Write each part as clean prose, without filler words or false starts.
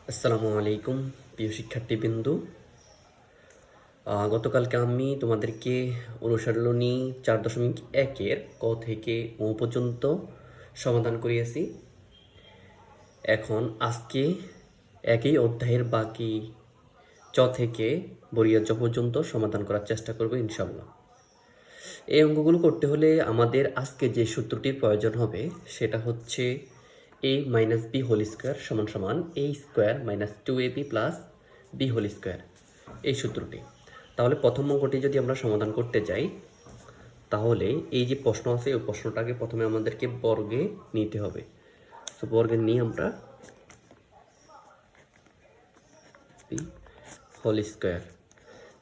আসসালামু আলাইকুম প্রিয় শিক্ষার্থীবৃন্দ। গতকালকে আমি তোমাদেরকে অনুশীলনী 4.1-এর ক থেকে ও পর্যন্ত সমাধান করিয়েছি। এখন আজকে একই অধ্যায়ের বাকি চ থেকে বরিয়া জ পর্যন্ত সমাধান করার চেষ্টা করব ইনশাল্লাহ। এই অঙ্কগুলো করতে হলে আমাদের আজকে যে সূত্রটির প্রয়োজন হবে সেটা হচ্ছে a minus B whole square সমান সমান a square minus 2ab plus B whole square, এই সূত্রটি। তাহলে প্রথম অঙ্কটি যদি আমরা সমাধান করতে যাই, তাহলে এই যে প্রশ্ন আছে ওই প্রশ্নটাকে প্রথমে আমাদেরকে বর্গে নিতে হবে। তো বর্গে নিয়ে আমরা বি হোল স্কোয়ার,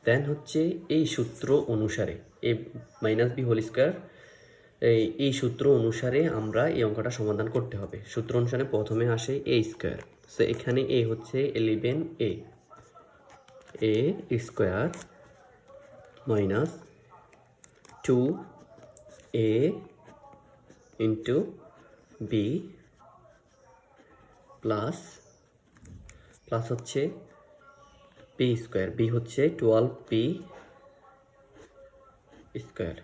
দেন হচ্ছে এই সূত্র অনুসারে এ মাইনাস বি হোল স্কোয়ার, এই সূত্র অনুসারে আমরা এই অঙ্কটা সমাধান করতে হবে। সূত্র অনুসারে প্রথমে আসে এ স্কোয়ার, সো এখানে এ হচ্ছে 11a A square minus 2a into B plus plus হচ্ছে বি স্কোয়ার, বি হচ্ছে 12b স্কোয়ার।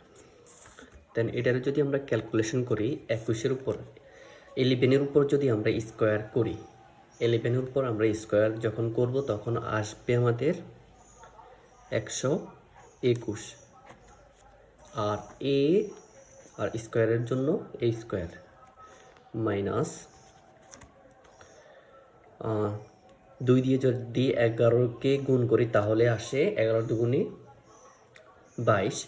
দেন এটার যদি আমরা ক্যালকুলেশন করি 21-এর উপর 11-এর উপর যদি আমরা স্কোয়ার করি, 11-এর উপর আমরা স্কোয়ার যখন করব তখন আসবে আমাদের 121, আর এ আর স্কোয়ারের জন্য এ স্কোয়ার মাইনাস 2 দিয়ে যদি 11কে গুণ করি তাহলে আসে 11 দুগুণে 22,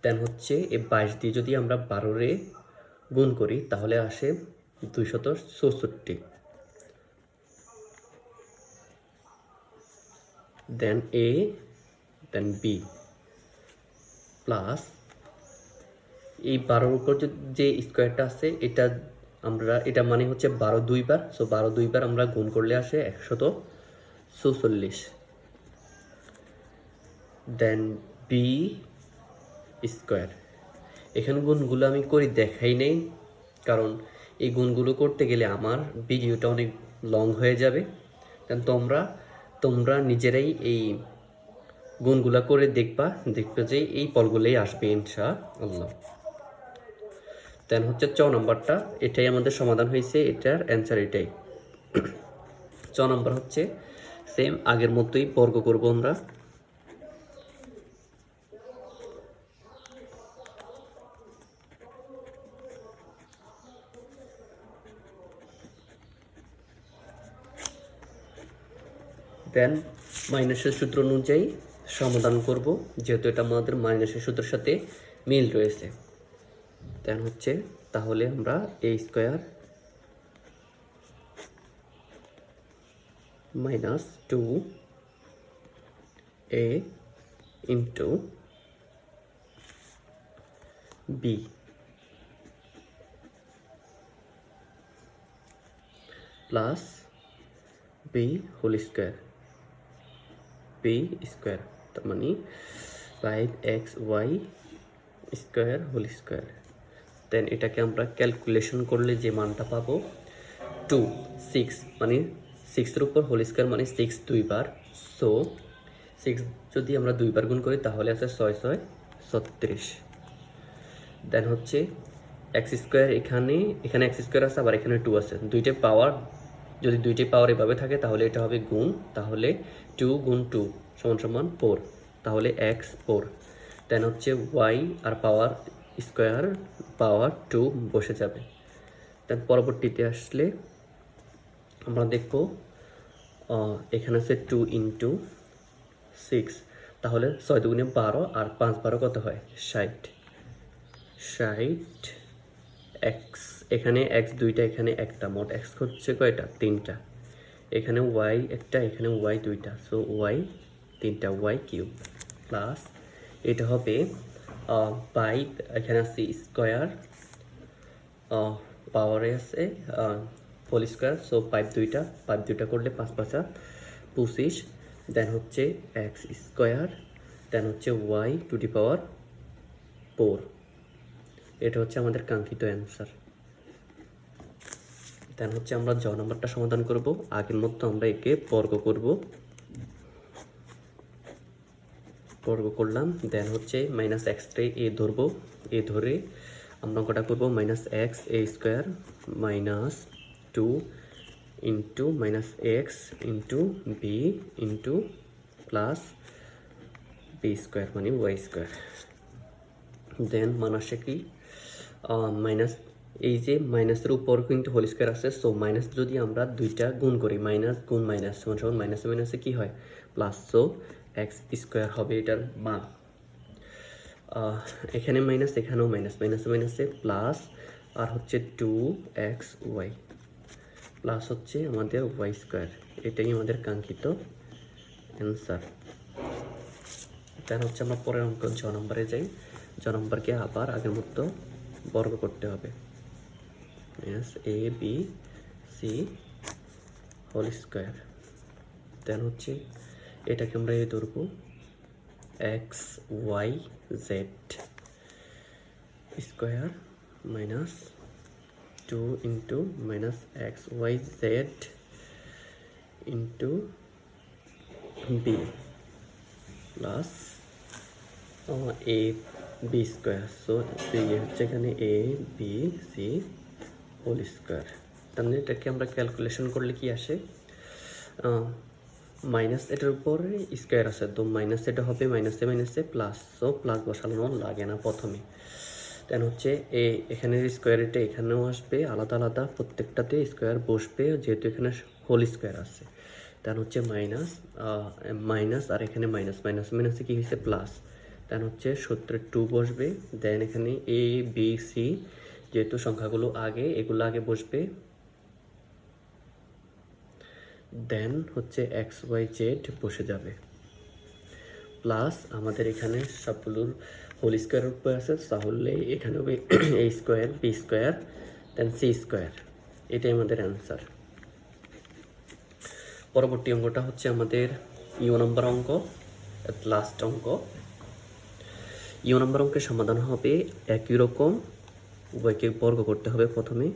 দেন হচ্ছে এই 22 দিয়ে যদি আমরা 12-রে গুণ করি তাহলে আসে 264, দেন এ দেন বি প্লাস এই 12-র উপর যে স্কোয়ারটা আছে এটা মানে হচ্ছে 12 দুইবার, সো 12 দুইবার আমরা গুণ করলে আসে 144, দেন বি স্কোয়ার। এখানে গুণগুলো আমি করে দেখাই নেই, কারণ এই গুণগুলো করতে গেলে আমার ভিডিওটা অনেক লং হয়ে যাবে। দেন তোমরা নিজেরাই এই গুণগুলা করে দেখবে যে এই ফলগুলোই আসবে ইনশাআল্লাহ। দেন হচ্ছে চ নাম্বারটা, এটাই আমাদের সমাধান হয়েছে, এটার অ্যান্সার এটাই। চ নাম্বার হচ্ছে সেম আগের মতোই বর্গ করব আমরা। দেন মাইনাসের সূত্র অনুযায়ী সমাধান করব, যেহেতু এটা আমাদের মাইনাসের সূত্রের সাথে মিল রয়েছে। দেন হচ্ছে তাহলে আমরা A square minus 2a into B plus B whole square, B square তার মানে 5xy স্কোয়ার হোল স্কোয়ার। দেন এটাকে আমরা ক্যালকুলেশন করলে যে মানটা পাবো 6 মানে 6-এর উপর হোল স্কোয়ার মানে 6 দুইবার, সো 6 যদি আমরা দুইবার গুণ করি তাহলে আছে 6 36। দেন হচ্ছে এক্স স্কোয়ার, এখানে এক্স স্কোয়ার আছে, আবার এখানে 2 আছে, যদি দুইটাই পাওয়ার এভাবে থাকে তাহলে এটা হবে গুণ, তাহলে 2 গুণ 2 সমান সমান 4, তাহলে এক্স 4। দেন হচ্ছে ওয়াই আর পাওয়ার স্কোয়ার পাওয়ার 2 বসে যাবে। দেন পরবর্তীতে আসলে আমরা দেখব এখানে আছে 2 ইন্টু 6, তাহলে 6 দুগুণে 12 আর 5 12 কত হয় 60, এক্স, এখানে এক্স দুইটা এখানে একটা, মোট এক্স হচ্ছে কয়টা 3টা, এখানে ওয়াই একটা এখানে ওয়াই দুইটা, সো ওয়াই 3টা ওয়াই কিউব প্লাস এটা হবে 5, এখানে আছে স্কোয়ার পাওয়ারে আছে হোল স্কোয়ার, সো 5 দুইটা করলে 5 5 25, দেন হচ্ছে এক্স স্কোয়ার, দেন হচ্ছে ওয়াই টু দি পাওয়ার 4, এটা হচ্ছে আমাদের কাঙ্ক্ষিত অ্যান্সার। দেন হচ্ছে আমরা জ নাম্বারটা সমাধান করব। আগের মতো আমরা একে বর্গ করব, বর্গ করলাম। দেন হচ্ছে মাইনাস এক্সট্রে এ ধরবো, এ ধরে আমরা অঙ্কটা করবো minus X A square minus 2 into minus X into B into plus B square মানে ওয়াই স্কোয়ার। দেন মানাসে কি মাইনাস, এই যে মাইনাসের উপর কিন্তু হোল স্কোয়ার আছে, সো মাইনাস যদি আমরা দুইটা গুণ করি, মাইনাস গুণ মাইনাস সমান সমান মাইনাসে মাইনাসে কী হয় প্লাস, সো এক্স স্কোয়ার হবে এটার মান। এখানে মাইনাস এখানেও মাইনাস, মাইনাসে মাইনাসে প্লাস, আর হচ্ছে 2xy প্লাস হচ্ছে আমাদের ওয়াই স্কোয়ার। এটাই আমাদের কাঙ্ক্ষিত অ্যান্সার। তার হচ্ছে আমরা পরের অঙ্ক জ নম্বরে যাই। জ নম্বরকে আবার আগের মতো বর্গ করতে হবে, minus A B C whole square. Then হচ্ছে এটাকে আমরা এ ধরবো X Y Z square minus 2 into minus X Y Z into B plus A B square. So হচ্ছে এখানে A B C whole square. তাহলে এটাকে আমরা ক্যালকুলেশন করলে কি আসে, মাইনাস এটার উপরে স্কোয়ার আছে, তো মাইনাস এটা হবে মাইনাসে মাইনাসে প্লাস, সো প্লাস বসানো লাগে না প্রথমে। দেন হচ্ছে এখানের স্কোয়ার এটা এখানেও আসবে, আলাদা আলাদা প্রত্যেকটাতে স্কোয়ার বসবে যেহেতু এখানে হোল স্কোয়ার আছে। দেন হচ্ছে মাইনাস মাইনাস আর এখানে মাইনাস, মাইনাস মাইনাসে কী হয়েছে প্লাস। দেন হচ্ছে সূত্রে 2 বসবে। দেন এখানে এ বি সি যেহেতু সংখ্যাগুলো আগে, এগুলো আগে বসবে। দেন হচ্ছে এক্স ওয়াই জেড বসে যাবে প্লাস আমাদের এখানে সবগুলোর হোল স্কোয়ার উপর আছে, তাহলে এখানে হবে A square B square then C square. এটাই আমাদের অ্যান্সার। পরবর্তী অঙ্কটা হচ্ছে আমাদের ইউ নম্বর অঙ্ক, লাস্ট অঙ্ক। ইউ নম্বর অঙ্কের সমাধান হবে একই রকম, উভয়কে বর্গ করতে হবে প্রথমে,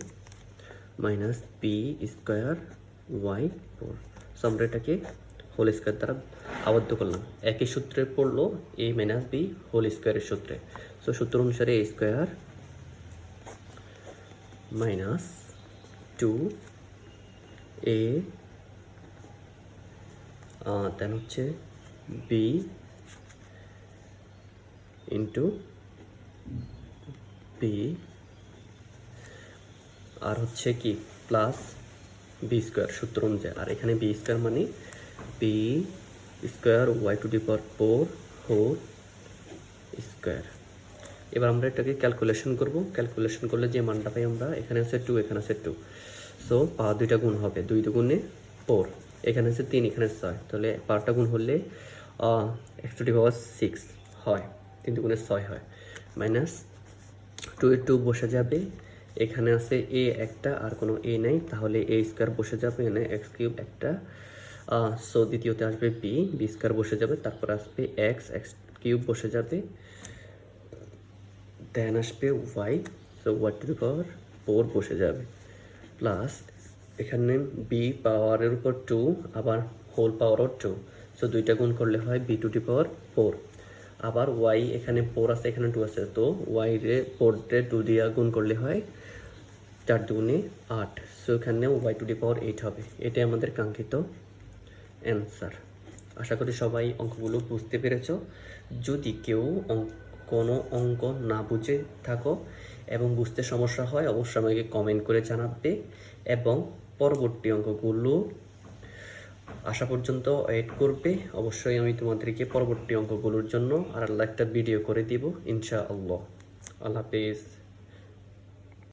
minus B square Y 4। So আমরা এটাকে হোল স্কোয়ার দ্বারা আবদ্ধ করলাম, একই সূত্রে পড়লো এ মাইনাস বি হোল স্কোয়ারের সূত্রে। সো সূত্র অনুসারে এ স্কোয়ার মাইনাস 2 এ দেন হচ্ছে বি ইন্টু বি আর হচ্ছে কি প্লাস বি স্কোয়ার সূত্র অনুযায়ী। আর এখানে বি স্কোয়ার মানে B square Y to the power 4 whole square. এবার আমরা এটাকে ক্যালকুলেশন করব। ক্যালকুলেশন করলে যে মানটা পাই আমরা, এখানে আছে 2 এখানে আছে 2, সো পাওয়ার দুইটা গুণ হবে, 2 দুগুণে 4, এখানে আছে 3 এখানে 6, তাহলে পাওয়ারটা গুণ হলে এক্স টু দি পাওয়ার 6 হয়, 3 দুগুণে 6 হয়। মাইনাস 2 এর 2 বসে যাবে, এখানে আছে এ একটা আর কোনো এ নেই, তাহলে এ স্কোয়ার বসে যাবে, এখানে এক্স কিউব একটা, সো দ্বিতীয়তে আসবে বি, বি স্কোয়ার বসে যাবে, তারপর আসবে এক্স, এক্স কিউব বসে যাবে, দেন আসবে Y, so Y to the power 4 বসে যাবে, প্লাস এখানে বি পাওয়ারের উপর 2 আবার হোল পাওয়ারও 2, সো দুইটা গুণ করলে হয় বি টু দি পাওয়ার 4। আবার ওয়াই এখানে 4 আছে এখানে 2 আছে, তো ওয়াই রে 4 রে 2 দিয়ে গুণ করলে হয় 4 দুগুণে 8, সো এখানে ওয়াই টু দি পাওয়ার 8 হবে। এটাই আমাদের কাঙ্ক্ষিত অ্যান্সার। আশা করি সবাই অঙ্কগুলো বুঝতে পেরেছ। যদি কেউ কোনো অঙ্ক না বুঝে থাকো এবং বুঝতে সমস্যা হয়, অবশ্যই আমাকে কমেন্ট করে জানাবে এবং পরবর্তী অঙ্কগুলো আসা পর্যন্ত ওয়েট করবে। অবশ্যই আমি তোমাদেরকে পরবর্তী অঙ্কগুলোর জন্য আর একটা ভিডিও করে দিব ইনশাআল্লাহ। আল্লাহ হাফেজ।